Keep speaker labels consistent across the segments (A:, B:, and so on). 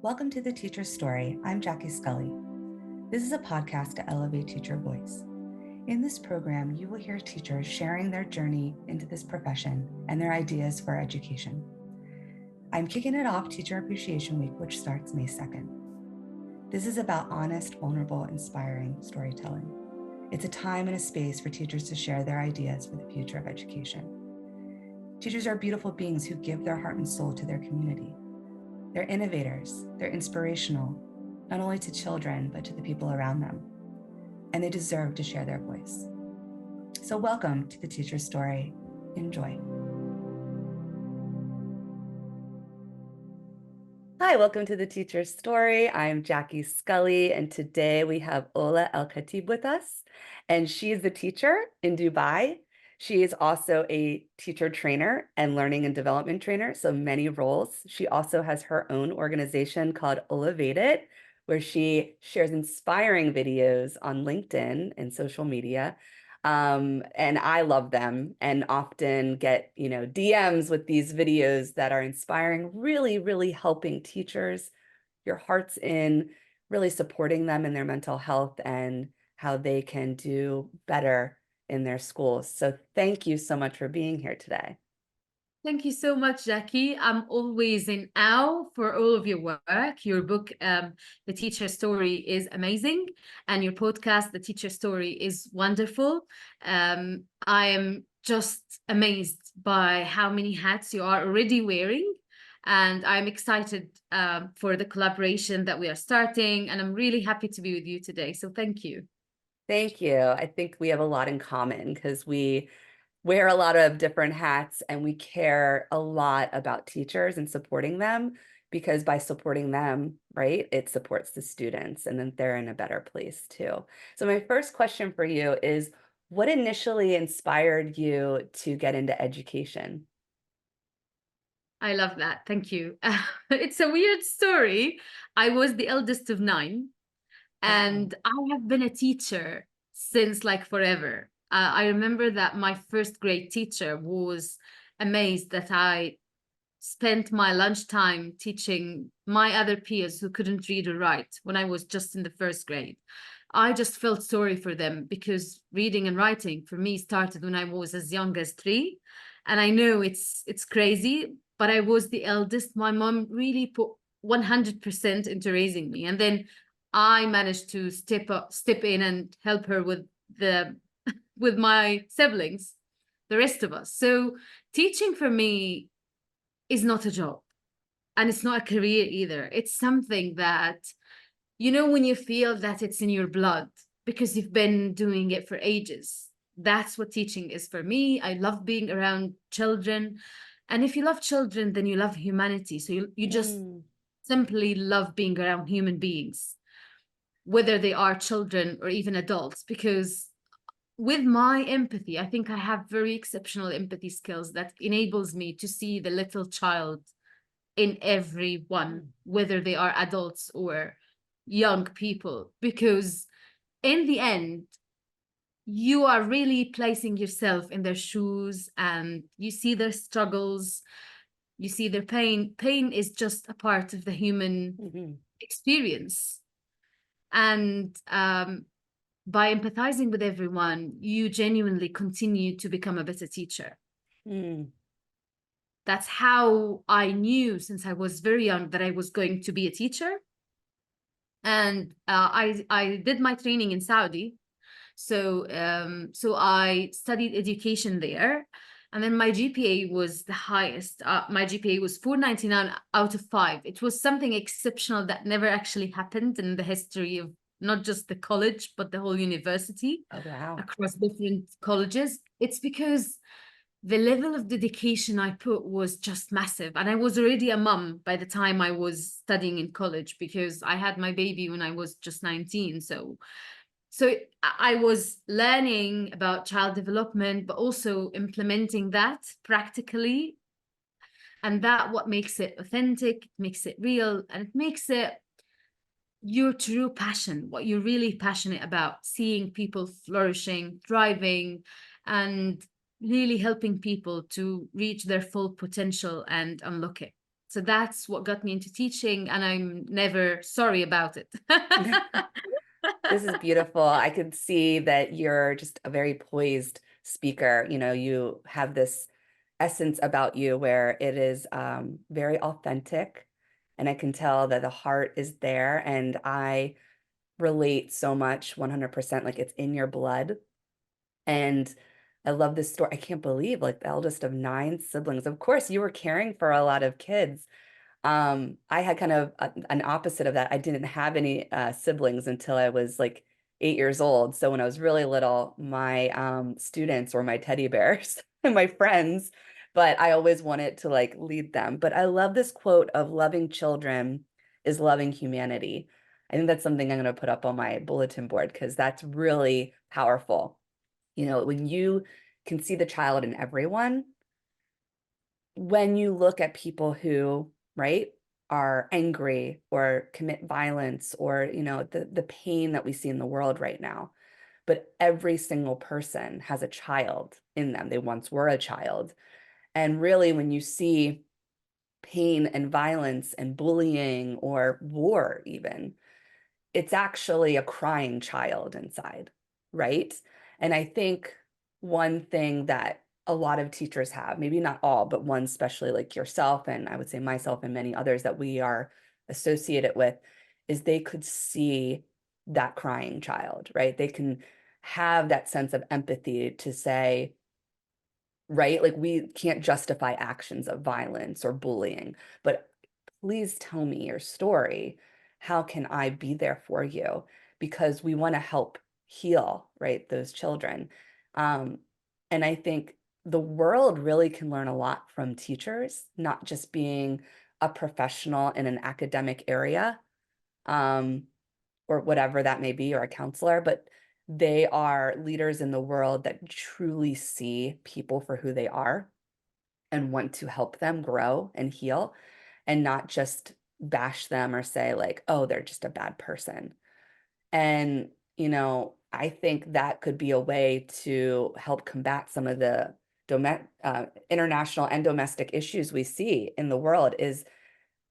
A: Welcome to The Teacher's Story. I'm Jackie Scully. This is a podcast to elevate teacher voice. In this program, you will hear teachers sharing their journey into this profession and their ideas for education. I'm kicking it off Teacher Appreciation Week, which starts May 2nd. This is about honest, vulnerable, inspiring storytelling. It's a time and a space for teachers to share their ideas for the future of education. Teachers are beautiful beings who give their heart and soul to their community. They're innovators, they're inspirational, not only to children, but to the people around them. And they deserve to share their voice. So welcome to The Teacher's Story. Enjoy. Hi, welcome to The Teacher's Story. I'm Jackie Scully, and today we have Ola ElKhatib with us, and she is a teacher in Dubai. She is also a teacher trainer and learning and development trainer, so many roles. She also has her own organization called OlavatEd, where she shares inspiring videos on LinkedIn and social media. And I love them and often get, DMs with these videos that are inspiring, really, really helping teachers, your heart's in, really supporting them in their mental health and how they can do better in their schools. So thank you so much for being here today.
B: Thank you so much, Jackie. I'm always in awe for all of your work. Your book, The Teacher Story, is amazing. And your podcast, The Teacher Story, is wonderful. I am just amazed by how many hats you are already wearing. And I'm excited for the collaboration that we are starting. And I'm really happy to be with you today. So thank you.
A: Thank you. I think we have a lot in common because we wear a lot of different hats and we care a lot about teachers and supporting them, because by supporting them, right, it supports the students and then they're in a better place too. So my first question for you is, what initially inspired you to get into education?
B: I love that. Thank you. It's a weird story. I was the eldest of 9. And I have been a teacher since like forever. I remember that my first grade teacher was amazed that I spent my lunchtime teaching my other peers who couldn't read or write when I was just in the first grade. I just felt sorry for them because reading and writing for me started when I was as young as 3. And I know it's crazy, but I was the eldest. My mom really put 100% into raising me. And then I managed to step in and help her with my siblings, the rest of us. So teaching for me is not a job, and it's not a career either. It's something that, when you feel that it's in your blood because you've been doing it for ages. That's what teaching is for me. I love being around children. And if you love children, then you love humanity. So you just simply love being around human beings, whether they are children or even adults, because with my empathy, I think I have very exceptional empathy skills that enables me to see the little child in everyone, whether they are adults or young people, because in the end, you are really placing yourself in their shoes and you see their struggles, you see their pain. Pain is just a part of the human experience. And by empathizing with everyone, you genuinely continue to become a better teacher. That's how I knew since I was very young that I was going to be a teacher. And I did my training in Saudi. So I studied education there. And then my GPA was the highest. My GPA was 499 out of 5. It was something exceptional that never actually happened in the history of not just the college, but the whole university.
A: Oh, wow.
B: Across different colleges. It's because the level of dedication I put was just massive. And I was already a mom by the time I was studying in college, because I had my baby when I was just 19. So I was learning about child development, but also implementing that practically. And that what makes it authentic, makes it real, and it makes it your true passion, what you're really passionate about, seeing people flourishing, thriving, and really helping people to reach their full potential and unlock it. So that's what got me into teaching, and I'm never sorry about it.
A: This is beautiful. I could see that you're just a very poised speaker. You know, you have this essence about you where it is very authentic, and I can tell that the heart is there. And I relate so much, 100%, like it's in your blood. And I love this story. I can't believe, like, the eldest of 9 siblings. Of course, you were caring for a lot of kids. I had kind of an opposite of that. I didn't have any siblings until I was like 8 years old. So when I was really little, my students were my teddy bears and my friends, but I always wanted to like lead them. But I love this quote of loving children is loving humanity. I think that's something I'm going to put up on my bulletin board because that's really powerful. You know, when you can see the child in everyone, when you look at people who, right, are angry or commit violence or, you know, the pain that we see in the world right now, but every single person has a child in them. They once were a child. And really, when you see pain and violence and bullying or war, even, it's actually a crying child inside, right? And I think one thing that a lot of teachers have, maybe not all, but one especially like yourself, and I would say myself and many others that we are associated with, is they could see that crying child, right? They can have that sense of empathy to say, right? Like we can't justify actions of violence or bullying, but please tell me your story. How can I be there for you? Because we want to help heal, right, those children. Um, and I think the world really can learn a lot from teachers, not just being a professional in an academic area, um, or whatever that may be, or a counselor, but they are leaders in the world that truly see people for who they are and want to help them grow and heal and not just bash them or say like, oh, they're just a bad person. And, you know, I think that could be a way to help combat some of the international and domestic issues we see in the world is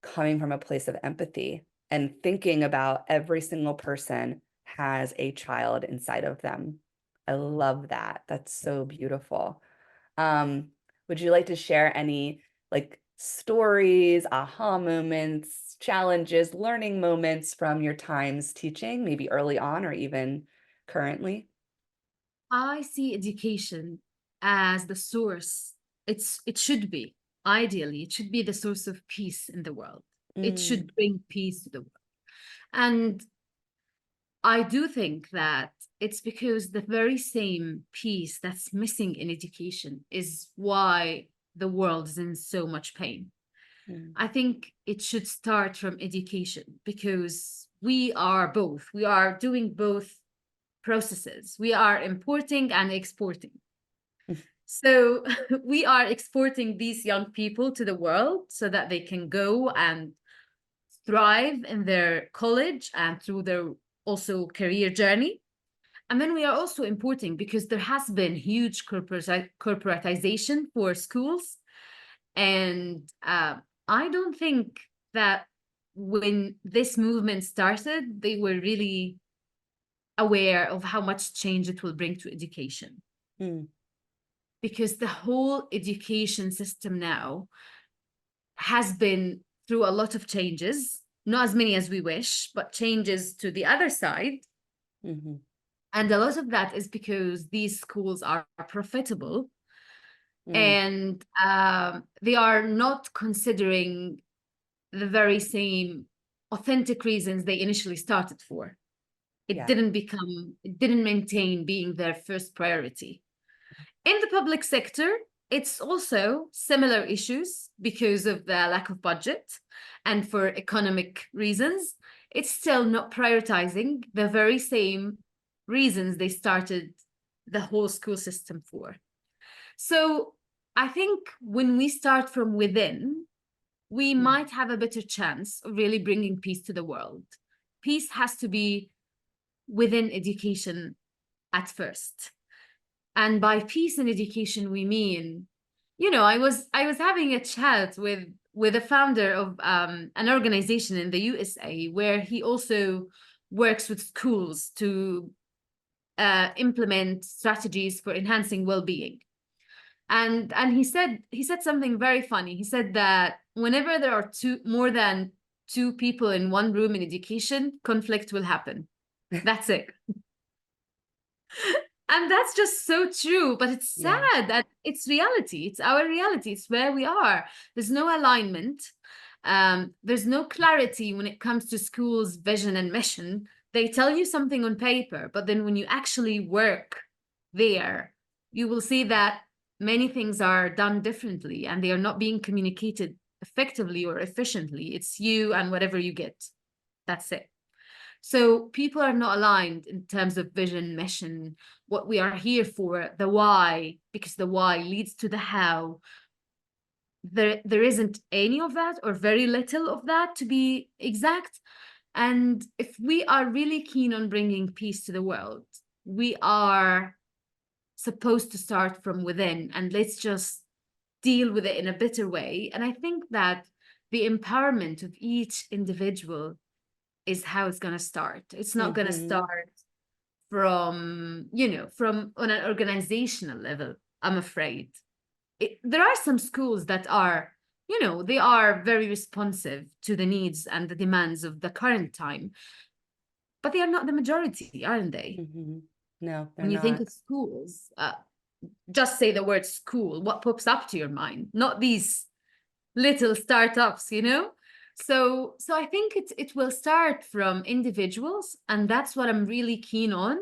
A: coming from a place of empathy and thinking about every single person has a child inside of them. I love that. That's so beautiful. Um, would you like to share any like stories, aha moments, challenges, learning moments from your times teaching, maybe early on or even currently?
B: I see education as the source. It should be, ideally, it should be the source of peace in the world. It
A: Mm,
B: should bring peace to the world. And I do think that it's because the very same piece that's missing in education is why the world is in so much pain.
A: mm,
B: I think it should start from education because we are both. We are doing both processes. We are importing and exporting. So we are exporting these young people to the world so that they can go and thrive in their college and through their also career journey. And then we are also importing because there has been huge corporatization for schools. And I don't think that when this movement started, they were really aware of how much change it will bring to education.
A: mm,
B: Because the whole education system now has been through a lot of changes, not as many as we wish, but changes to the other side.
A: mhm,
B: And a lot of that is because these schools are profitable
A: mm.
B: and they are not considering the very same authentic reasons they initially started for.
A: Yeah.
B: It didn't maintain being their first priority. In the public sector, it's also similar issues because of the lack of budget and for economic reasons. It's still not prioritizing the very same reasons they started the whole school system for. So I think when we start from within, we
A: Mm,
B: might have a better chance of really bringing peace to the world. Peace has to be within education at first. And by peace in education, we mean I was having a chat with a founder of an organization in the USA where he also works with schools to implement strategies for enhancing well-being. And he said something very funny. He said that whenever there are more than two people in one room in education, conflict will happen. That's it. And that's just so true, but it's
A: Yeah.
B: sad that it's reality. It's our reality. It's where we are. There's no alignment. There's no clarity when it comes to schools' vision and mission. They tell you something on paper, but then when you actually work there, you will see that many things are done differently and they are not being communicated effectively or efficiently. It's you and whatever you get. That's it. So people are not aligned in terms of vision, mission, what we are here for, the why, because the why leads to the how. There isn't any of that or very little of that, to be exact. And if we are really keen on bringing peace to the world, we are supposed to start from within, and let's just deal with it in a better way. And I think that the empowerment of each individual is how it's going to start. It's not going to
A: Hmm.
B: start from on an organizational level, I'm afraid. There are some schools that are, they are very responsive to the needs and the demands of the current time, but they are not the majority, aren't they?
A: Hmm. No, they're
B: When you think
A: not.
B: of schools, just say the word school, what pops up to your mind? Not these little startups. So I think it will start from individuals, and that's what I'm really keen on,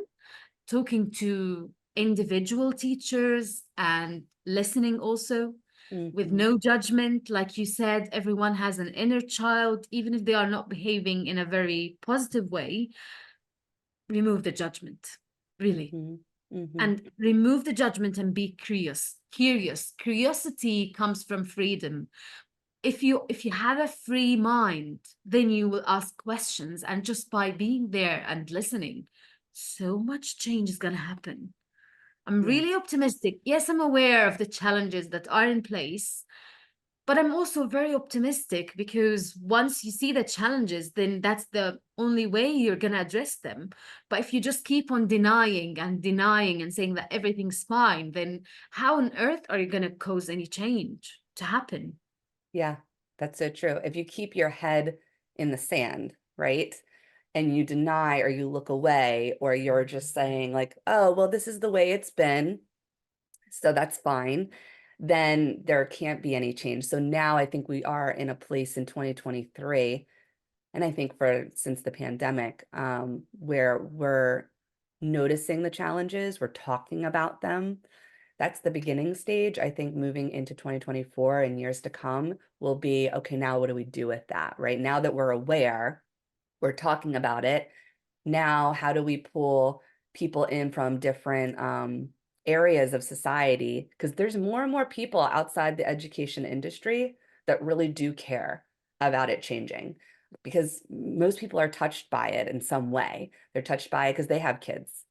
B: talking to individual teachers and listening also with
A: Hmm.
B: no judgment. Like you said, everyone has an inner child, even if they are not behaving in a very positive way. Remove the judgment, really,
A: Hmm. Hmm.
B: and remove the judgment and be curious. Curiosity comes from freedom. If you have a free mind, then you will ask questions, and just by being there and listening, so much change is going to happen. I'm
A: Yes.
B: really optimistic. Yes, I'm aware of the challenges that are in place, but I'm also very optimistic because once you see the challenges, then that's the only way you're going to address them. But if you just keep on denying and saying that everything's fine, then how on earth are you going to cause any change to happen?
A: Yeah, that's so true. If you keep your head in the sand, right? And you deny or you look away, or you're just saying, like, oh, well, this is the way it's been, so that's fine, then there can't be any change. So now I think we are in a place in 2023, and I think for since the pandemic, where we're noticing the challenges, we're talking about them. That's the beginning stage. I think moving into 2024 and years to come will be, okay, now what do we do with that, right? Now that we're aware, we're talking about it. Now, how do we pull people in from different areas of society? Because there's more and more people outside the education industry that really do care about it changing, because most people are touched by it in some way. They're touched by it because they have kids.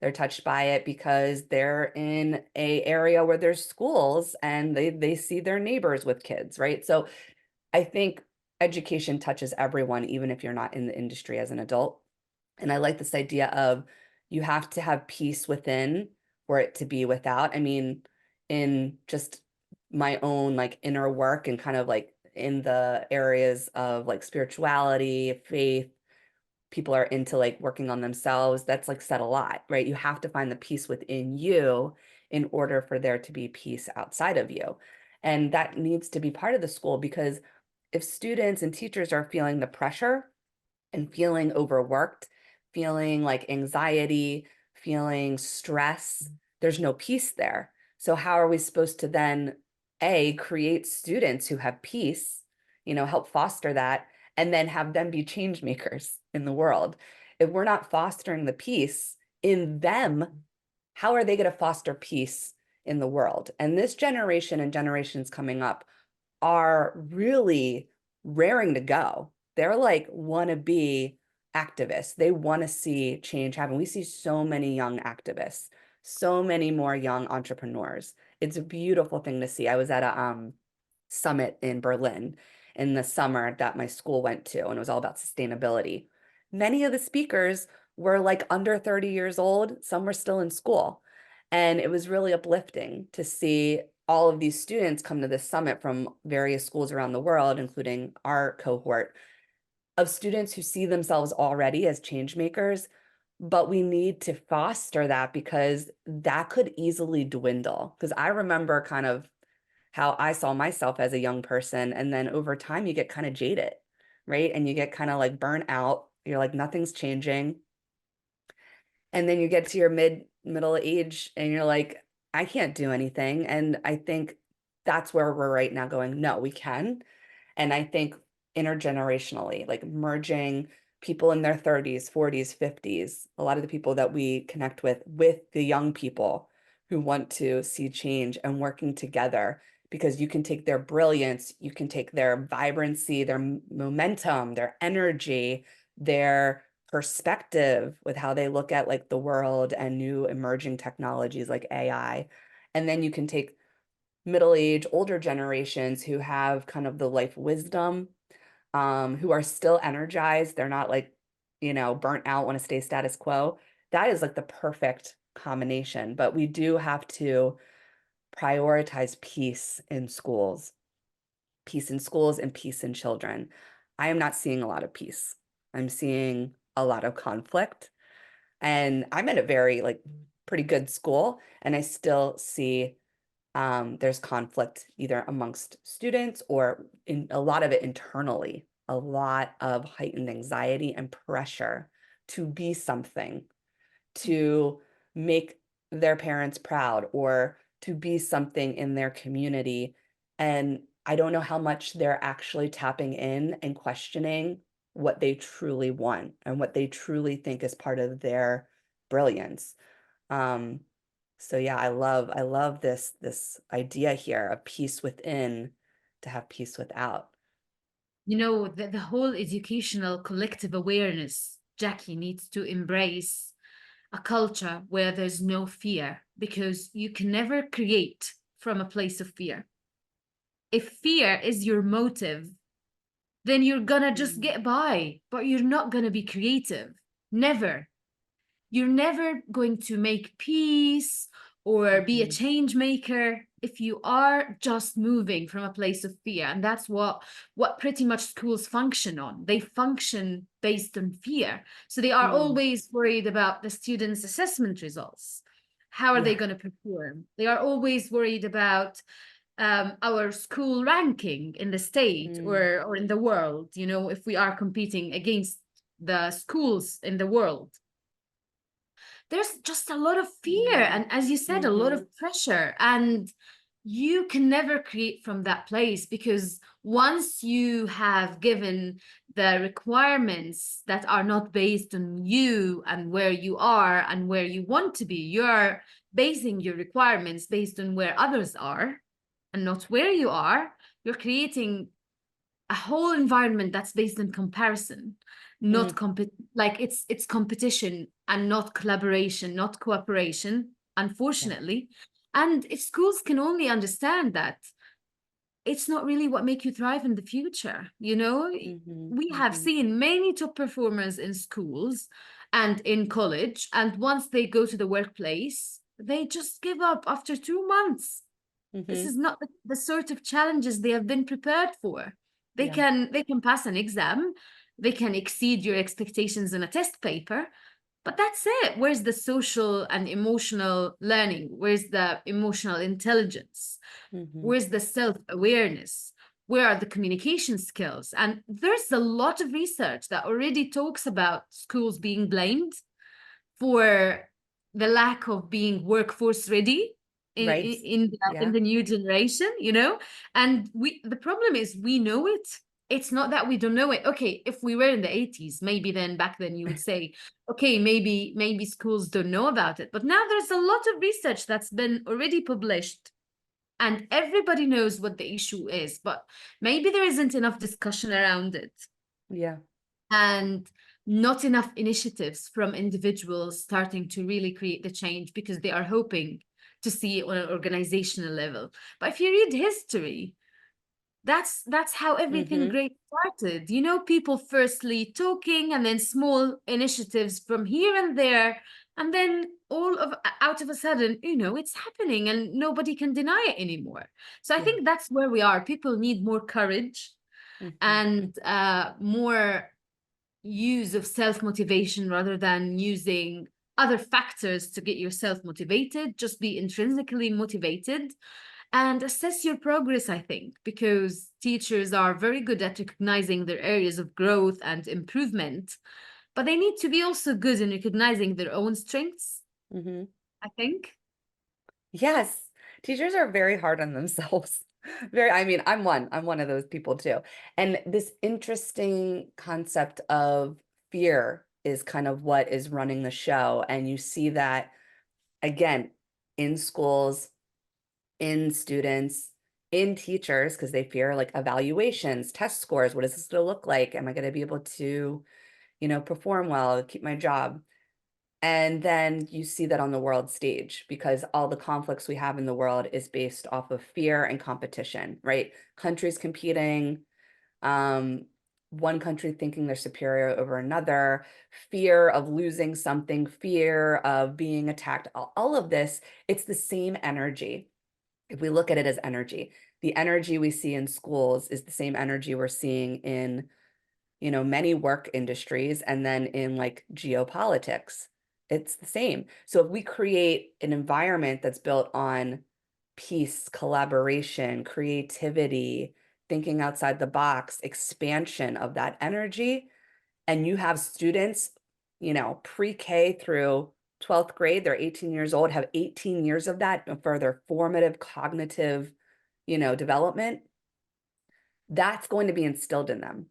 A: They're touched by it because they're in a area where there's schools and they see their neighbors with kids, right? So I think education touches everyone, even if you're not in the industry as an adult. And I like this idea of you have to have peace within for it to be without. I mean, in just my own like inner work and kind of like in the areas of like spirituality, faith, people are into like working on themselves. That's like said a lot, right? You have to find the peace within you in order for there to be peace outside of you. And that needs to be part of the school, because if students and teachers are feeling the pressure and feeling overworked, feeling like anxiety, feeling stress, there's no peace there. So how are we supposed to then create students who have peace, help foster that, and then have them be change makers in the world? If we're not fostering the peace in them, how are they going to foster peace in the world? And this generation and generations coming up are really raring to go. They're like wannabe activists. They want to see change happen. We see so many young activists so many more young entrepreneurs. It's a beautiful thing to see. I was at a summit in Berlin in the summer that my school went to, and it was all about sustainability. Many of the speakers were like under 30 years old, some were still in school. And it was really uplifting to see all of these students come to this summit from various schools around the world, including our cohort of students who see themselves already as change makers. But we need to foster that because that could easily dwindle. Because I remember kind of how I saw myself as a young person. And then over time, you get kind of jaded, right? And you get kind of like burnt out. You're like, nothing's changing. And then you get to your middle age and you're like, I can't do anything. And I think that's where we're right now going, no, we can. And I think intergenerationally, like merging people in their 30s, 40s, 50s, a lot of the people that we connect with the young people who want to see change and working together because you can take their brilliance, you can take their vibrancy, their momentum, their energy, their perspective with how they look at like the world and new emerging technologies like AI. And then you can take middle age, older generations who have kind of the life wisdom, who are still energized. They're not like, burnt out, want to stay status quo. That is like the perfect combination. But we do have to prioritize peace in schools and peace in children. I am not seeing a lot of peace. I'm seeing a lot of conflict. And I'm at a very like pretty good school, and I still see there's conflict either amongst students or in a lot of it internally, a lot of heightened anxiety and pressure to be something, to make their parents proud or to be something in their community. And I don't know how much they're actually tapping in and questioning what they truly want and what they truly think is part of their brilliance. Um, so yeah, I love this idea here of peace within to have peace without.
B: You know, the whole educational collective awareness, Jackie, needs to embrace a culture where there's no fear, because you can never create from a place of fear. If fear is your motive, then you're gonna just
A: Mm,
B: get by, but you're not gonna be creative. Never. You're never going to make peace or be a
A: mhm,
B: change maker if you are just moving from a place of fear. And that's what pretty much schools function on. They function based on fear. So they are
A: mm,
B: always worried about the students' assessment results. How are they
A: yeah.
B: going to perform? They are always worried about our school ranking in the state
A: Mm,
B: or in the world, you know, if we are competing against the schools in the world. There's just a lot of fear
A: mm,
B: and, as you said, a lot
A: mhm,
B: of pressure, and you can never create from that place, because once you have given the requirements that are not based on you and where you are and where you want to be, you're basing your requirements based on where others are and not where you are. You're creating a whole environment that's based on comparison, not
A: mm,
B: like it's competition and not collaboration, not cooperation,
A: yeah.
B: unfortunately. And if schools can only understand that, it's not really what make you thrive in the future, you know.
A: Mhm,
B: We have
A: mhm,
B: seen many top performers in schools and in college, and once they go to the workplace, they just give up after 2 months. This
A: mhm,
B: is not the sort of challenges they have been prepared for.
A: yeah.
B: They can pass an exam, they can exceed your expectations in a test paper, but that's it. Where's the social and emotional learning? Where's the emotional intelligence?
A: Mhm,
B: Where's the self-awareness? Where are the communication skills? And there's a lot of research that already talks about schools being blamed for the lack of being workforce ready
A: right.
B: in
A: Yeah.
B: the new generation, you know. And we the problem is we know it. It's not that we don't know it. Okay, if we were in the 80s, maybe then back then you would say, okay, maybe schools don't know about it. But now there's a lot of research that's been already published, and everybody knows what the issue is, but maybe there isn't enough discussion around it.
A: Yeah.
B: And not enough initiatives from individuals starting to really create the change because they are hoping to see it on an organizational level. But if you read history, that's how everything
A: Mm-hmm.
B: great started. You know, people firstly talking and then small initiatives from here and there, and then all of out of a sudden, you know, it's happening and nobody can deny it anymore. So I
A: Yeah.
B: think that's where we are. People need more courage
A: Mm-hmm.
B: and more use of self-motivation rather than using other factors to get yourself motivated. Just be intrinsically motivated and assess your progress, I think, because teachers are very good at recognizing their areas of growth and improvement, but they need to be also good in recognizing their own strengths,
A: Mm-hmm.
B: I think.
A: Yes, teachers are very hard on themselves. Very, I mean, I'm one of those people too. And this interesting concept of fear is kind of what is running the show. And you see that again in schools, in students, in teachers, because they fear like evaluations, test scores. What is this going to look like? Am I going to be able to, perform well, keep my job? And then you see that on the world stage because all the conflicts we have in the world is based off of fear and competition, right? Countries competing, um, one country thinking they're superior over another, fear of losing something, fear of being attacked, all of this, it's the same energy. If we look at it as energy, the energy we see in schools is the same energy we're seeing in many work industries and then in like geopolitics. It's the same. So if we create an environment that's built on peace, collaboration, creativity, thinking outside the box, expansion of that energy, and you have students, pre-K through 12th grade, they're 18 years old, have 18 years of that for their formative cognitive, development, that's going to be instilled in them.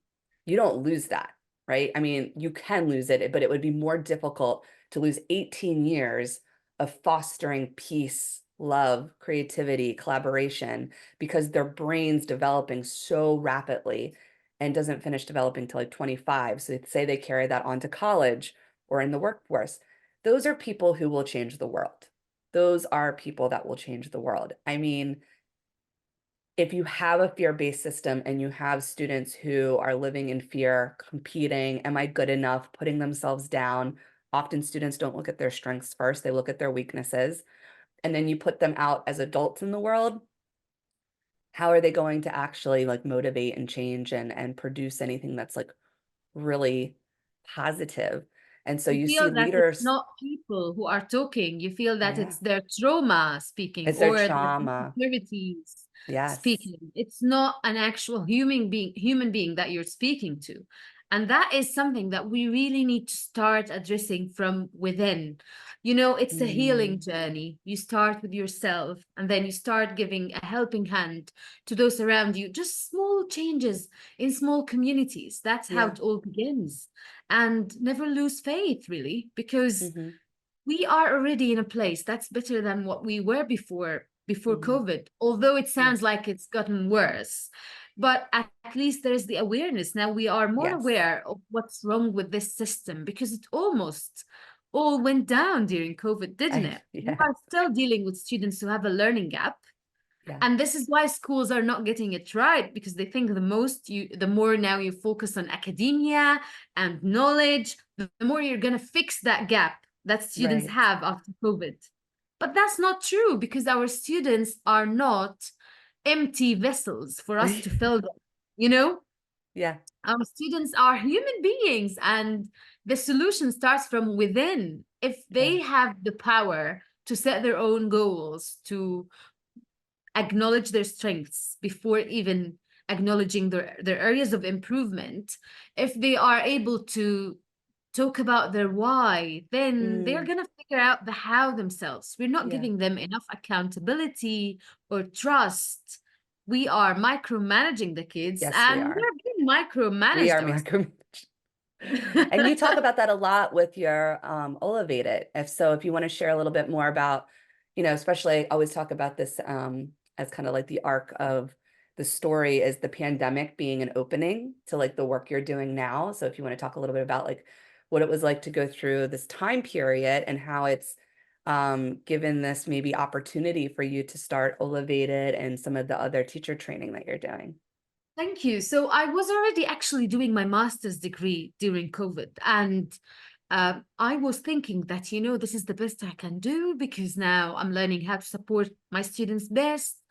A: You don't lose that, right? I mean, you can lose it, but it would be more difficult to lose 18 years of fostering peace, love, creativity, collaboration, because their brain's developing so rapidly and doesn't finish developing till like 25. So say they carry that on to college or in the workforce. Those are people who will change the world. Those are people that will change the world. I mean, if you have a fear-based system and you have students who are living in fear, competing, am I good enough, putting themselves down, often students don't look at their strengths first, they look at their weaknesses, and then you put them out as adults in the world, how are they going to actually like motivate and change and produce anything that's like really positive? And so
B: You
A: you see
B: feel that it's
A: leaders,
B: not people who are talking. You feel that
A: yeah,
B: it's their trauma speaking
A: it's their
B: or their
A: trauma.
B: insecurities
A: Yes.
B: speaking. It's not an actual human being that you're speaking to. And that is something that we really need to start addressing from within. You know, it's a healing
A: Mm,
B: journey. You start with yourself and then you start giving a helping hand to those around you. Just small changes in small communities. That's how
A: yeah.
B: it all begins. And never lose faith, really, because
A: Hmm.
B: we are already in a place that's better than what we were before
A: Hmm.
B: COVID, although it
A: Yeah.
B: sounds like it's gotten worse. But at least there's the awareness. Now we are more
A: Yes.
B: aware of what's wrong with this system because it almost all went down during COVID, didn't it? We
A: Yeah.
B: are still dealing with students who have a learning gap.
A: Yeah.
B: And this is why schools are not getting it right because they think the more now you focus on academia and knowledge, the more you're going to fix that gap that students
A: Right.
B: have after COVID. But that's not true because our students are not empty vessels for us to fill them. You know,
A: Yeah.
B: our students are human beings and the solution starts from within. If
A: Yeah.
B: they have the power to set their own goals, to acknowledge their strengths before even acknowledging their areas of improvement, if they are able to talk about their why, then they're
A: Mm,
B: going to figure out the how themselves. We're not
A: yeah.
B: giving them enough accountability or trust. We are micromanaging the kids
A: Yes, we
B: and
A: are.
B: we're being
A: We
B: micromanaged
A: are
B: ourselves.
A: micro. And you talk about that a lot with your OlavatEd. If you want to share a little bit more about, especially I always talk about this as kind of like the arc of the story is the pandemic being an opening to like the work you're doing now. So if you want to talk a little bit about like what it was like to go through this time period and how it's given this maybe opportunity for you to start OlavatEd and some of the other teacher training that you're doing.
B: Thank you. So I was already actually doing my master's degree during COVID, and I was thinking that, this is the best I can do because now I'm learning how to support my students best,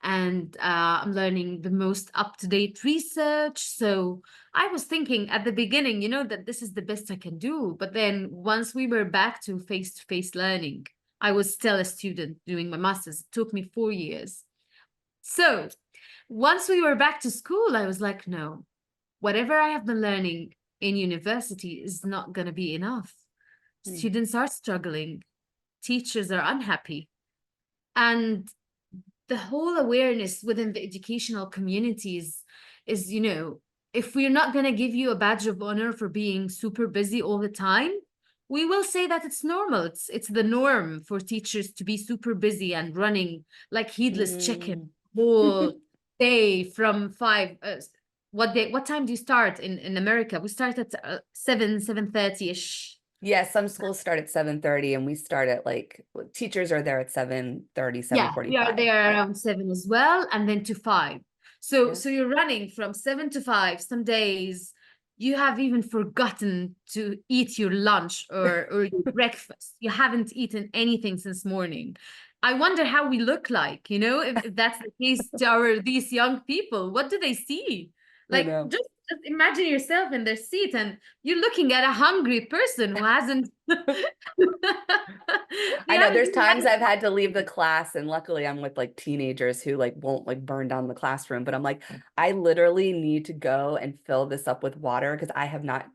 B: and I'm learning the most up-to-date research. So I was thinking at the beginning, that this is the best I can do. But then once we were back to face-to-face learning, I was still a student doing my master's. It took me 4 years. So once we were back to school, I was like, no, whatever I have been learning in university is not going to be enough.
A: Mm.
B: Students are struggling, teachers are unhappy. And the whole awareness within the educational communities is, if we're not going to give you a badge of honor for being super busy all the time, we will say that it's normal. It's the norm for teachers to be super busy and running like headless chicken whole day from 5. What time do you start in America? We start at 7:30ish.
A: Yeah, some schools start at 7:30 and we start at teachers are there at 7:30,
B: Yeah, we are
A: 7:45.
B: there around 7 as well, and then to 5. So
A: Yeah.
B: so you're running from 7 to 5. Some days you have even forgotten to eat your lunch or your breakfast. You haven't eaten anything since morning. I wonder how we look like, if that's the case to these young people. What do they see?
A: I
B: Like,
A: know.
B: just imagine yourself in their seat and you're looking at a hungry person who hasn't they
A: I know
B: haven't
A: there's
B: even had
A: times I've had to leave the class and luckily I'm with teenagers who won't burn down the classroom, but I'm like, I literally need to go and fill this up with water because I have not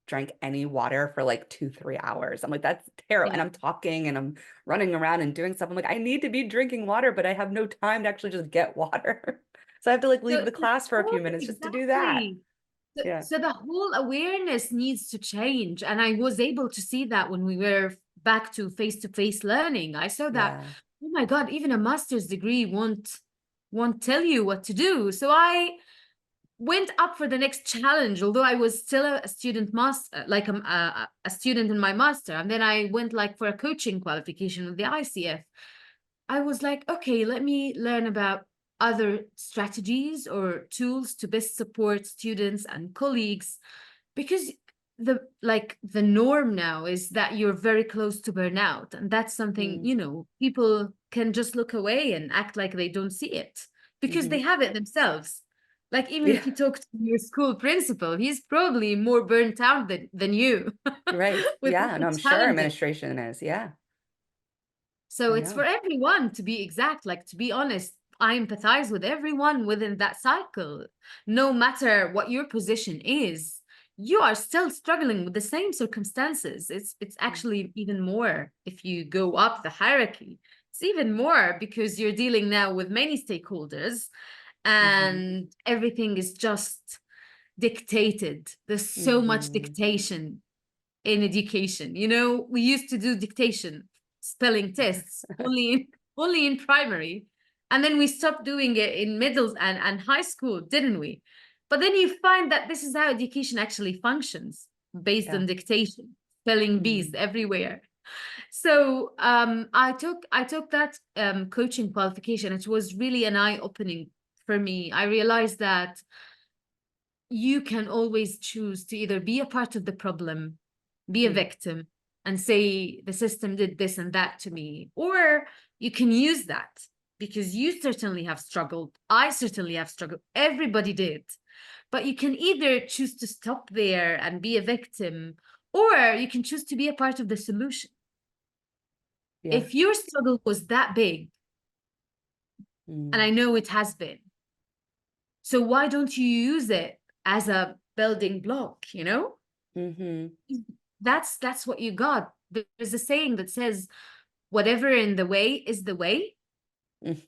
A: drank any water for 2, 3 hours. I'm like, that's terrible.
B: yeah.
A: And I'm talking and I'm running around and doing stuff. I'm like, I need to be drinking water, but I have no time to actually just get water. So I have to leave
B: So,
A: the class for a few minutes just to do that.
B: exactly. So,
A: Yeah.
B: so the whole awareness needs to change. And I was able to see that when we were back to face-to-face learning. I saw that,
A: Yeah.
B: oh my God, even a master's degree won't tell you what to do. So I went up for the next challenge, although I was still a student master, a student in my master. And then I went for a coaching qualification with the ICF. I was like, okay, let me learn about other strategies or tools to best support students and colleagues, because the norm now is that you're very close to burnout, and that's something,
A: Mm.
B: people can just look away and act like they don't see it because
A: Hmm.
B: they have it themselves. Like, even
A: Yeah.
B: if you talk to your school principal, he's probably more burnt out than you
A: Right.
B: with
A: Yeah.
B: all
A: And
B: the
A: I'm sure
B: challenges.
A: administration is. Yeah.
B: So
A: I
B: it's for
A: know.
B: everyone, to be exact. To be honest, I empathize with everyone within that cycle. No matter what your position is, you are still struggling with the same circumstances. It's actually even more if you go up the hierarchy. It's even more because you're dealing now with many stakeholders
A: Hmm.
B: and everything is just dictated. There's so much
A: Hmm.
B: dictation in education. We used to do dictation, spelling tests only in primary. And then we stopped doing it in middle and high school, didn't we? But then you find that this is how education actually functions, based
A: Yeah.
B: on dictation, spelling bees
A: Mm.
B: everywhere. So I took that coaching qualification. It was really an eye-opening for me. I realized that you can always choose to either be a part of the problem, be a
A: Mm.
B: victim, and say the system did this and that to me, or you can use that because you certainly have struggled. I certainly have struggled. Everybody did. But you can either choose to stop there and be a victim, or you can choose to be a part of the solution.
A: Yeah.
B: If your struggle was that big, and I
A: Mm.
B: know it has been, so why don't you use it as a building block,
A: Hmm.
B: That's what you got. There's a saying that says, whatever in the way is the way.
A: Mm.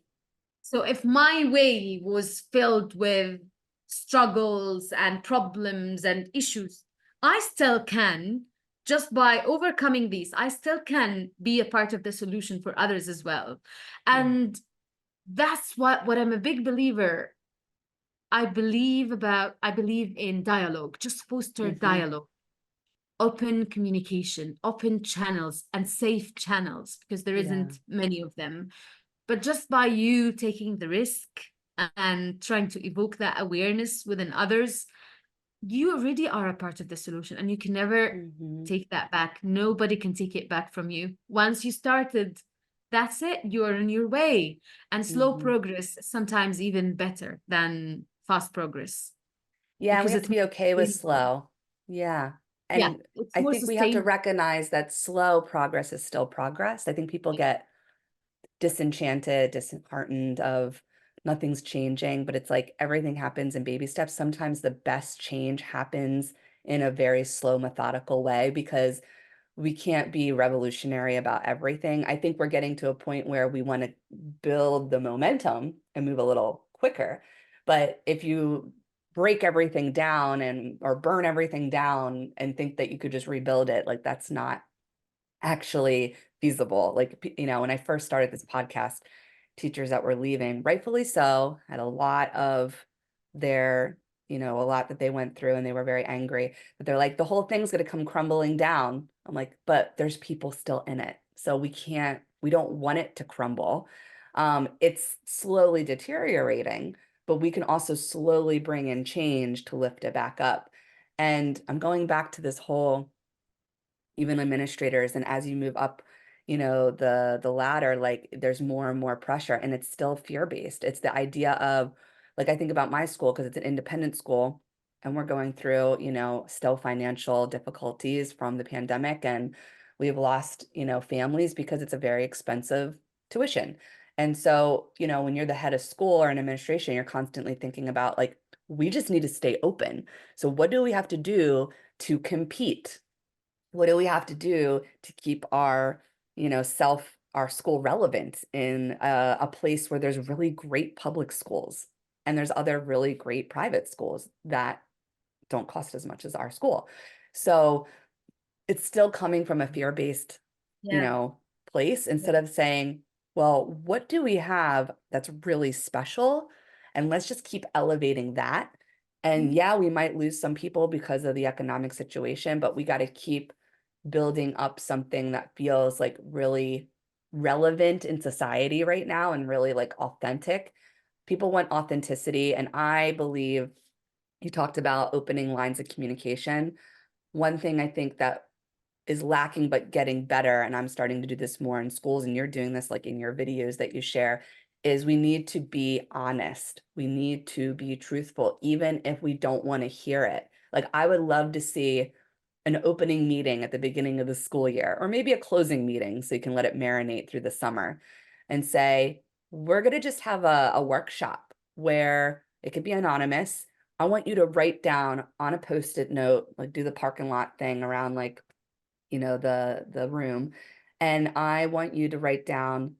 B: So if my way was filled with struggles and problems and issues, I still can, just by overcoming these, I still can be a part of the solution for others as well.
A: Yeah.
B: And that's what I'm a big believer. I believe in dialogue, just foster
A: Hmm.
B: dialogue. open communication, open channels, and safe channels, because there
A: Yeah.
B: isn't many of them. But just by you taking the risk and trying to evoke that awareness within others, you already are a part of the solution, and you can never
A: Hmm.
B: take that back. Nobody can take it back from you. Once you started, that's it. You are on your way. And slow
A: Hmm.
B: progress is sometimes even better than fast progress
A: Yeah, and we
B: because
A: have to
B: it's more
A: be okay with
B: sustainable.
A: slow. Yeah.
B: Yeah,
A: And
B: it's
A: I
B: more
A: think we have to
B: sustainable.
A: recognize that slow progress is still progress. I think people get disenchanted, disheartened of nothing's changing, but it's like everything happens in baby steps. Sometimes the best change happens in a very slow, methodical way because we can't be revolutionary about everything. I think we're getting to a point where we want to build the momentum and move a little quicker. But if you break everything down and or burn everything down and think that you could just rebuild it, like that's not actually feasible. Like, when I first started this podcast, teachers that were leaving, rightfully so, had a lot of their, a lot that they went through and they were very angry. But they're like, the whole thing's going to come crumbling down. I'm like, but there's people still in it. So we don't want it to crumble. It's slowly deteriorating, but we can also slowly bring in change to lift it back up. And I'm going back to this whole even administrators, and as you move up the ladder, like there's more and more pressure, and it's still fear-based. It's the idea of, like, I think about my school because it's an independent school and we're going through still financial difficulties from the pandemic, and we've lost families because it's a very expensive tuition. And so when you're the head of school or an administration, you're constantly thinking about, like, we just need to stay open. So what do we have to do to compete? What do we have to do to keep our school relevant in a place where there's really great public schools and there's other really great private schools that don't cost as much as our school? So it's still coming from a fear-based, you
B: Yeah.
A: know, place,
B: Yeah.
A: instead of saying, well, what do we have that's really special? And let's just keep elevating that. And yeah, we might lose some people because of the economic situation, but we got to keep building up something that feels like really relevant in society right now and really like authentic. People want authenticity. And I believe you talked about opening lines of communication. One thing I think that is lacking but getting better, and I'm starting to do this more in schools, and you're doing this like in your videos that you share, is we need to be honest. We need to be truthful, even if we don't want to hear it. Like, I would love to see an opening meeting at the beginning of the school year, or maybe a closing meeting so you can let it marinate through the summer and say, we're going to just have a workshop where it could be anonymous. I want you to write down on a post-it note, like do the parking lot thing around, like, the room. And I want you to write down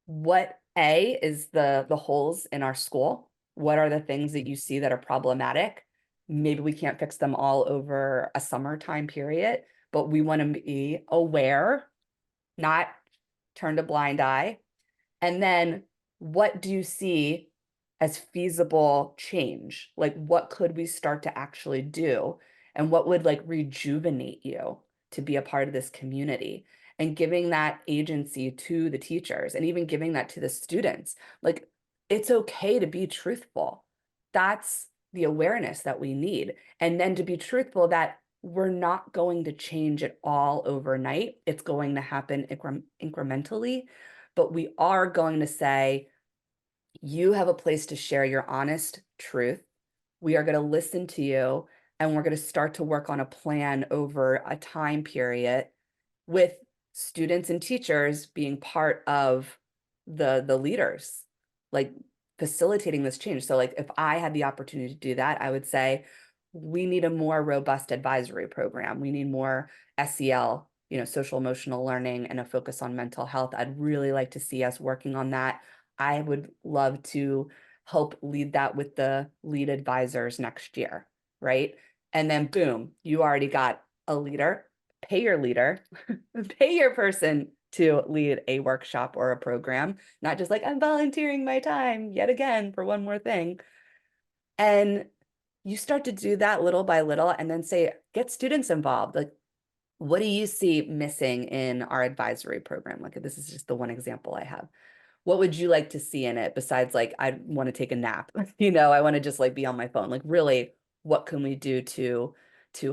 A: what is the holes in our school. What are the things that you see that are problematic? Maybe we can't fix them all over a summertime period, but we want to be aware, not turn a blind eye. And then what do you see as feasible change? Like, what could we start to actually do? And what would like rejuvenate you to be a part of this community? And giving that agency to the teachers and even giving that to the students. Like, it's okay to be truthful. That's the awareness that we need. And then to be truthful that we're not going to change it all overnight. It's going to happen incrementally, but we are going to say, you have a place to share your honest truth. We are going to listen to you, and we're going to start to work on a plan over a time period with students and teachers being part of the leaders, like facilitating this change. So like if I had the opportunity to do that, I would say we need a more robust advisory program. We need more SEL, social emotional learning, and a focus on mental health. I'd really like to see us working on that. I would love to help lead that with the lead advisors next year, right? And then boom, you already got a leader. Pay your leader, pay your person to lead a workshop or a program, not just like, I'm volunteering my time yet again for one more thing. And you start to do that little by little and then say, get students involved. Like, What do you see missing in our advisory program? Like, this is just the one example I have. What would you like to see in it besides like, I want to take a nap, I want to just like be on my phone. Like really, what can we do to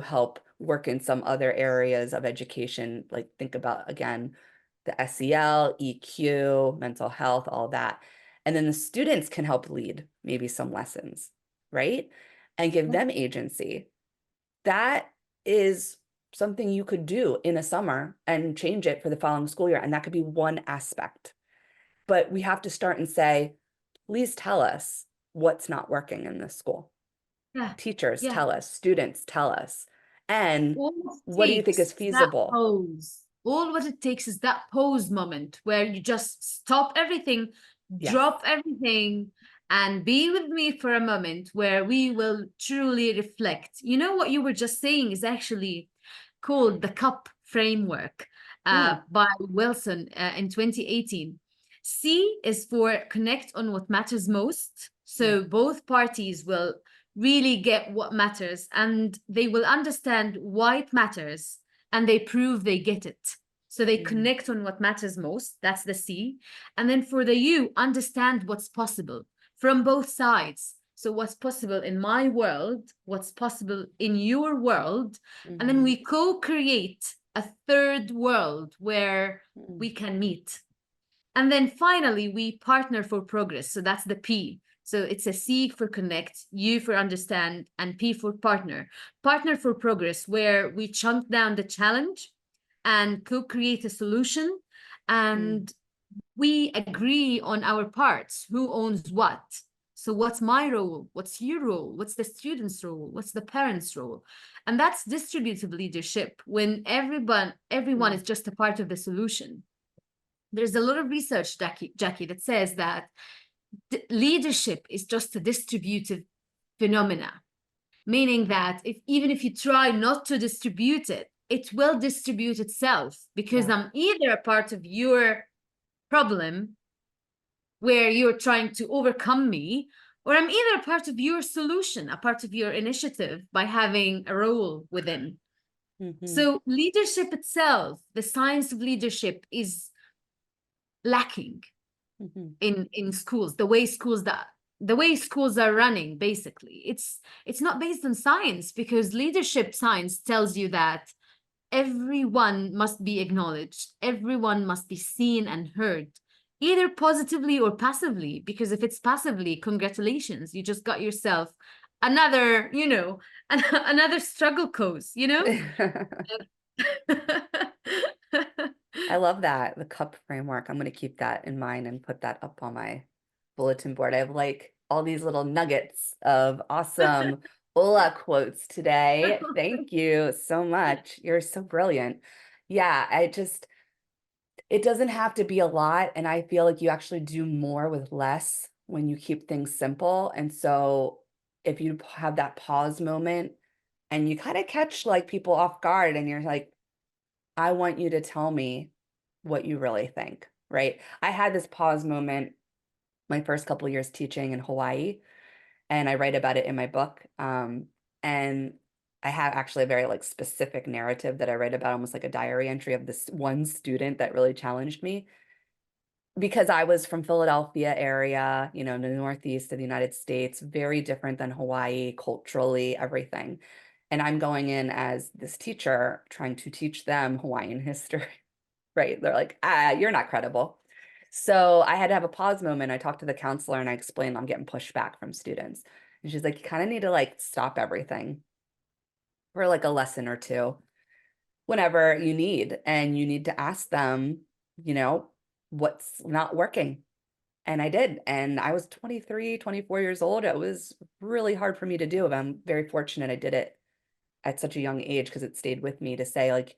A: help work in some other areas of education? Like think about again, the SEL, EQ, mental health, all that. And then the students can help lead maybe some lessons, right? And give them agency. That is something you could do in a summer and change it for the following school year. And that could be one aspect. But we have to start and say, please tell us what's not working in this school.
B: Yeah,
A: Teachers
B: yeah.
A: tell us, students tell us. And
B: All it
A: what do you think
B: takes
A: is
B: is that
A: feasible?
B: pause. All what it takes is that pause moment where you just stop everything,
A: Yes.
B: drop everything, and be with me for a moment where we will truly reflect. You know what you were just saying is actually called the cup framework
A: Mm,
B: by Wilson in 2018. C is for connect on what matters most.
A: yeah.
B: So both parties will really get what matters and they will understand why it matters and they prove they get it. So they
A: Mm,
B: connect on what matters most. That's the C. And then for the U, understand what's possible from both sides. So what's possible in my world, what's possible in your world, and then
A: mhm,
B: we co-create a third world where
A: mm,
B: we can meet. And then finally, we partner for progress. So that's the P. So it's a C for connect, U for understand, and P for partner. Partner for progress, where we chunk down the challenge and co-create a solution.
A: mm,
B: And we agree on our parts, who owns what. So what's my role? What's your role? What's the student's role? What's the parent's role? And that's distributive leadership when everyone
A: mm,
B: is just a part of the solution. There's a lot of research, Jackie, that says that leadership is just a distributive phenomena, meaning that even if you try not to distribute it, it will distribute itself because
A: yeah.
B: I'm either a part of your problem where you're trying to overcome me, or I'm either a part of your solution, a part of your initiative by having a role within.
A: Mhm,
B: So leadership itself, the science of leadership is lacking
A: mhm,
B: in schools, the way schools are running. Basically, it's not based on science because leadership science tells you that everyone must be acknowledged, everyone must be seen and heard, either positively or passively, because if it's passively, congratulations, you just got yourself another, another struggle cause.
A: I love that, the cup framework. I'm going to keep that in mind and put that up on my bulletin board. I have like all these little nuggets of awesome Ola quotes today. Thank you so much. You're so brilliant. Yeah, it doesn't have to be a lot. And I feel like you actually do more with less when you keep things simple. And so if you have that pause moment and you kind of catch like people off guard and you're like, I want you to tell me what you really think, right? I had this pause moment my first couple years teaching in Hawaii, and I write about it in my book. And I have actually a very like specific narrative that I write about, almost like a diary entry of this one student that really challenged me because I was from Philadelphia area, the Northeast of the United States, very different than Hawaii culturally, everything. And I'm going in as this teacher trying to teach them Hawaiian history. Right. They're like, you're not credible. So I had to have a pause moment. I talked to the counselor and I explained I'm getting pushback from students. And she's like, you kind of need to like stop everything for like a lesson or two whenever you need. And you need to ask them, you know, what's not working. And I did. And I was 23, 24 years old. It was really hard for me to do. But I'm very fortunate I did it at such a young age because it stayed with me to say, like,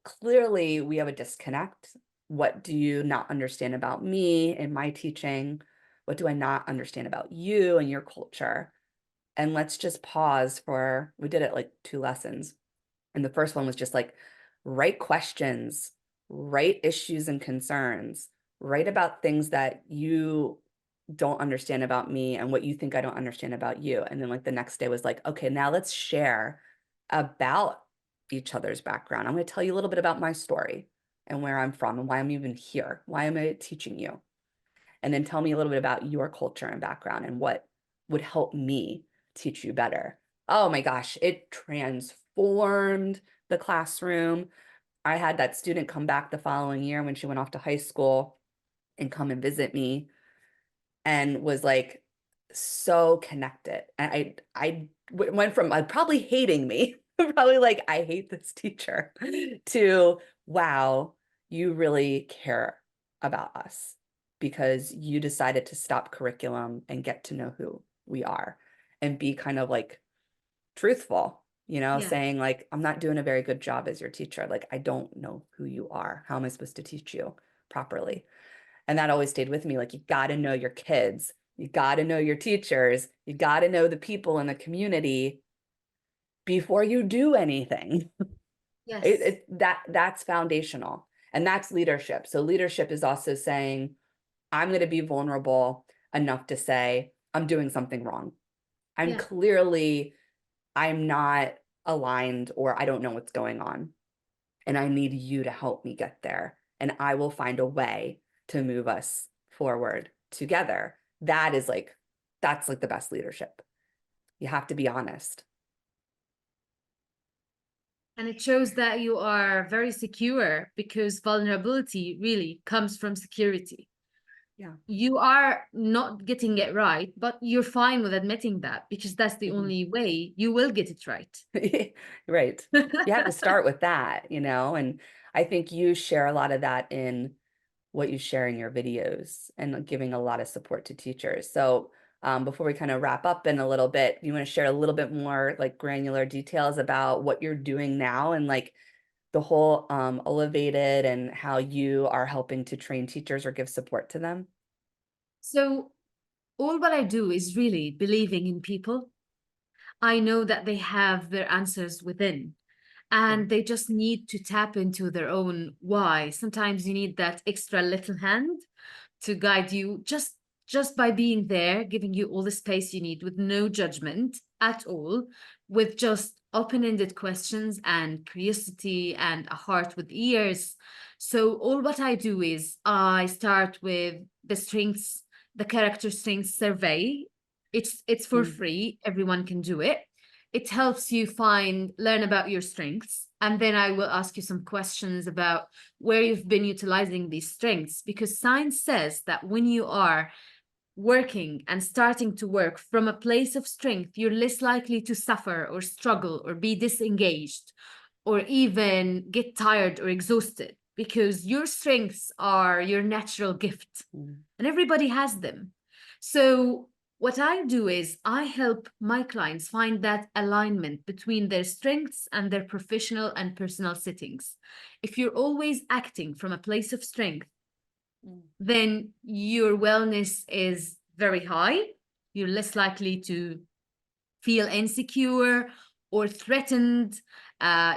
A: clearly we have a disconnect. What do you not understand about me and my teaching? What do I not understand about you and your culture? And let's just pause we did it like 2 lessons. And the first one was just like, write questions, write issues and concerns, write about things that you don't understand about me and what you think I don't understand about you. And then like the next day was like, okay, now let's share about each other's background. I'm going to tell you a little bit about my story and where I'm from and why I'm even here. Why am I teaching you? And then tell me a little bit about your culture and background and what would help me teach you better. Oh my gosh, it transformed the classroom. I had that student come back the following year when she went off to high school and come and visit me and was like so connected. And I went from probably hating me, probably like, I hate this teacher, to wow, you really care about us because you decided to stop curriculum and get to know who we are and be kind of like truthful,
B: Yeah.
A: saying like, I'm not doing a very good job as your teacher. Like, I don't know who you are. How am I supposed to teach you properly? And that always stayed with me. Like, you got to know your kids. You got to know your teachers. You got to know the people in the community before you do anything.
B: Yes.
A: That's foundational. And that's leadership. So leadership is also saying, I'm going to be vulnerable enough to say, I'm doing something wrong.
B: Yeah.
A: I'm not aligned, or I don't know what's going on. And I need you to help me get there. And I will find a way to move us forward together. That's like the best leadership. You have to be honest.
B: And it shows that you are very secure because vulnerability really comes from security.
A: Yeah.
B: You are not getting it right, but you're fine with admitting that because that's the
A: Mhm.
B: only way you will get it right.
A: Right. You have to start with that, and I think you share a lot of that in what you share in your videos and giving a lot of support to teachers. So before we kind of wrap up in a little bit, you want to share a little bit more like granular details about what you're doing now and like the whole OlavatEd and how you are helping to train teachers or give support to them?
B: So, all what I do is really believing in people. I know that they have their answers within
A: Yeah.
B: and they just need to tap into their own why. Sometimes you need that extra little hand to guide you just by being there, giving you all the space you need with no judgment at all, with just open-ended questions and curiosity and a heart with ears. So all what I do is I start with the character strengths survey. It's for
A: Mm.
B: free, everyone can do it. It helps you learn about your strengths, and then I will ask you some questions about where you've been utilizing these strengths, because science says that when you are working and starting to work from a place of strength, you're less likely to suffer or struggle or be disengaged or even get tired or exhausted, because your strengths are your natural gift
A: Mm.
B: and everybody has them. So what I do is I help my clients find that alignment between their strengths and their professional and personal settings. If you're always acting from a place of strength,
A: Mm.
B: then your wellness is very high. You're less likely to feel insecure or threatened.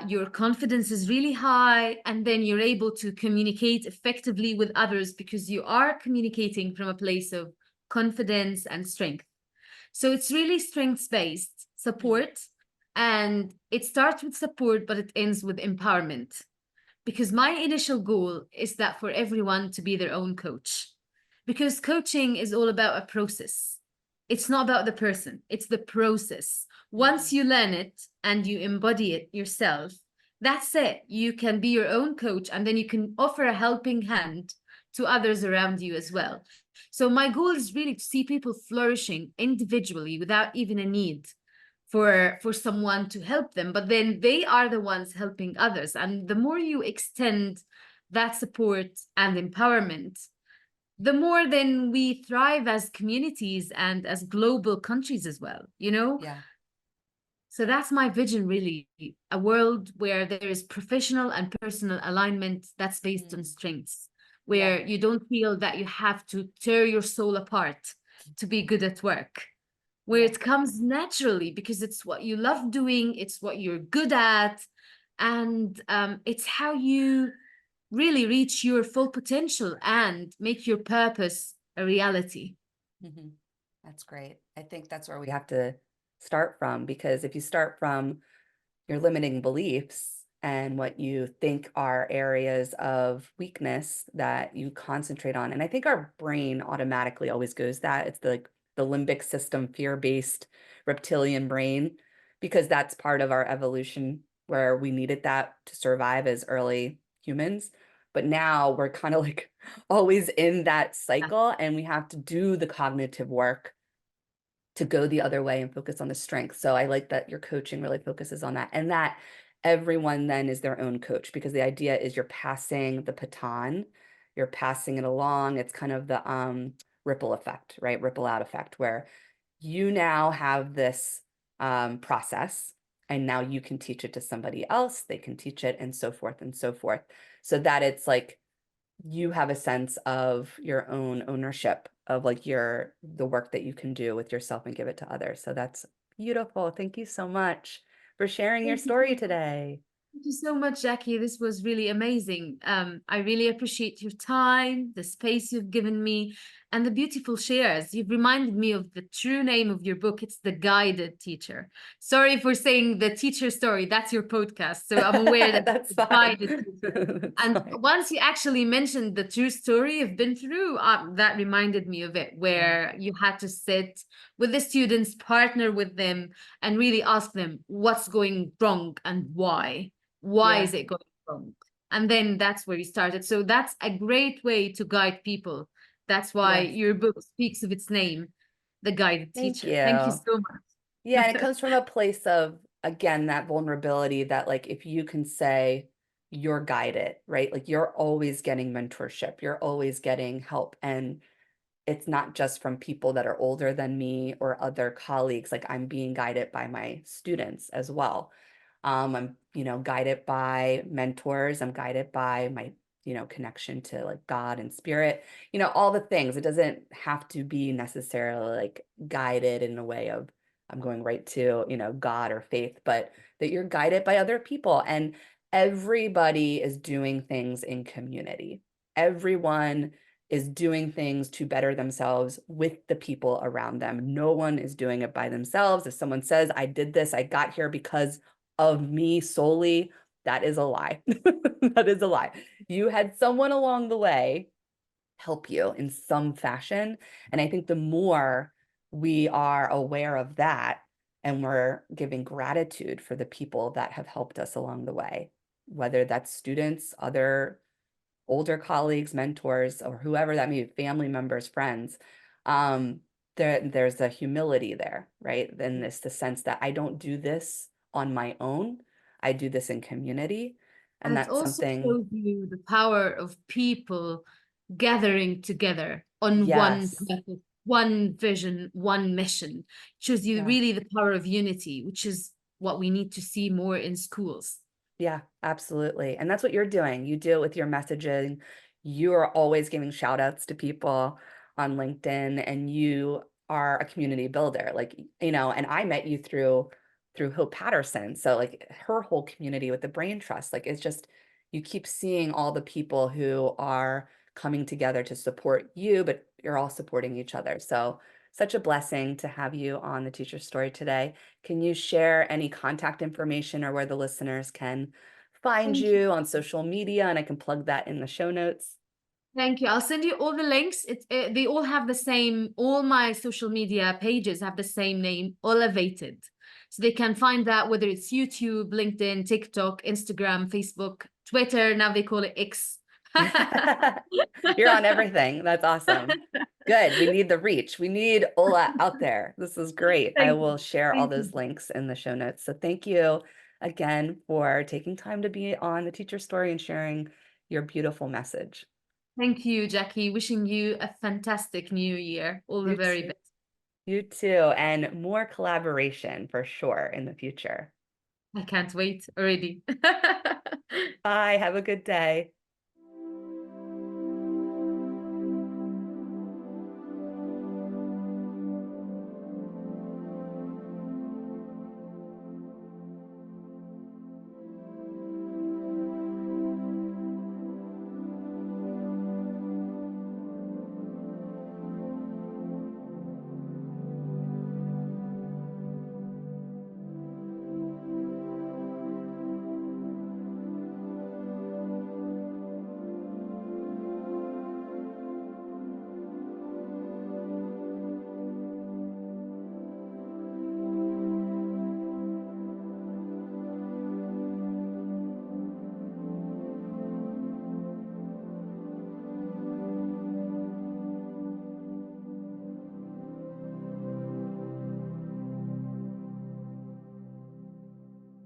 B: Your confidence is really high, and then you're able to communicate effectively with others because you are communicating from a place of confidence and strength. So it's really strengths based
A: Mm.
B: support, and it starts with support, but it ends with empowerment, because my initial goal is that for everyone to be their own coach, because coaching is all about a process. It's not about the person, it's the process. Once
A: Mhm.
B: you learn it and you embody it yourself, that's it. You can be your own coach, and then you can offer a helping hand to others around you as well. So my goal is really to see people flourishing individually without even a need for someone to help them, but then they are the ones helping others. And the more you extend that support and empowerment, the more then we thrive as communities and as global countries as well.
A: Yeah.
B: So that's my vision, really, a world where there is professional and personal alignment that's based on
A: Mm.
B: strengths,
A: Yeah.
B: where you don't feel that you have to tear your soul apart to be good at work, where
A: Yeah.
B: it comes naturally because it's what you love doing, it's what you're good at, and it's how you really reach your full potential and make your purpose a reality.
A: Mhm. That's great. I think that's where we have to start from, because if you start from your limiting beliefs, and what you think are areas of weakness that you concentrate on. And I think our brain automatically always goes that. It's the limbic system, fear-based reptilian brain, because that's part of our evolution where we needed that to survive as early humans. But now we're kind of like always in that cycle, and we have to do the cognitive work to go the other way and focus on the strength. So I like that your coaching really focuses on that, and that everyone then is their own coach, because the idea is you're passing the baton, you're passing it along. It's kind of the ripple effect, right? Ripple out effect, where you now have this process, and now you can teach it to somebody else, they can teach it, and so forth and so forth. So that it's like you have a sense of your own ownership of like the work that you can do with yourself and give it to others. So that's beautiful. Thank you so much for sharing your
B: Thank you
A: story
B: so much.
A: today.
B: Thank you so much, Jackie. This was really amazing. I really appreciate your time, the space you've given me, and the beautiful shares. You've reminded me of the true name of your book. It's The Guided Teacher. Sorry for saying the teacher story. That's your podcast. So I'm aware that it's
A: That's
B: The
A: fine.
B: Guided Teacher.
A: That's
B: And
A: fine.
B: once you actually mentioned the true story you've been through, that reminded me of it,
A: Yeah.
B: where you had to sit with the students, partner with them, and really ask them what's going wrong and why. Why
A: Yeah.
B: is it going wrong? And then that's where you started. So that's a great way to guide people. That's why
A: Yes.
B: your book speaks of its name, The Guided
A: Thank
B: Teacher. Thank you
A: you.
B: so
A: Yeah, and it
B: much.
A: comes from a place of, again, that vulnerability that like if you can say you're guided, right? Like you're always getting mentorship, you're always getting help. And it's not just from people that are older than me or other colleagues. Like I'm being guided by my students as well. I'm, guided by mentors. I'm guided by my, connection to like God and spirit, all the things. It doesn't have to be necessarily like guided in a way of I'm going right to, God or faith, but that you're guided by other people. And everybody is doing things in community. Everyone is doing things to better themselves with the people around them. No one is doing it by themselves. If someone says, I did this, I got here because of me solely, that is a lie. That is a lie. You had someone along the way help you in some fashion. And I think the more we are aware of that and we're giving gratitude for the people that have helped us along the way, whether that's students, other older colleagues, mentors, or whoever that may be, family members, friends, um, there's a humility there, right? Then it's the sense that I don't do this on my own. I do this in community. And
B: And it
A: that's
B: also
A: something,
B: shows you the power of people gathering together on one
A: yes,
B: purpose, one vision, one mission. It shows you
A: yeah.
B: really the power of unity, which is what we need to see more in schools.
A: Yeah, absolutely. And that's what you're doing. You do it with your messaging. You are always giving shout outs to people on LinkedIn, and you are a community builder. Like, and I met you through Hope Patterson. So like her whole community with the brain trust, like it's just you keep seeing all the people who are coming together to support you, but you're all supporting each other. So such a blessing to have you on the Teacher Story today. Can you share any contact information or where the listeners can find
B: Thank you.
A: you on social media? And I can plug that in the show notes.
B: Thank you. I'll send you all the links. They all have the same, all my social media pages have the same name, OlavatEd. So they can find that whether it's YouTube, LinkedIn, TikTok, Instagram, Facebook, Twitter. Now they call it X.
A: You're on everything. That's awesome. Good. We need the reach. We need Ola out there. This is great. I
B: Thank
A: will
B: you.
A: share all
B: Thank you.
A: those links in the show notes. So thank you again for taking time to be on the Teacher Story and sharing your beautiful message.
B: Thank you, Jackie. Wishing you a fantastic new year. All the
A: You
B: very
A: too.
B: best.
A: You too. And more collaboration for sure in the future.
B: I can't wait already.
A: Bye. Have a good day.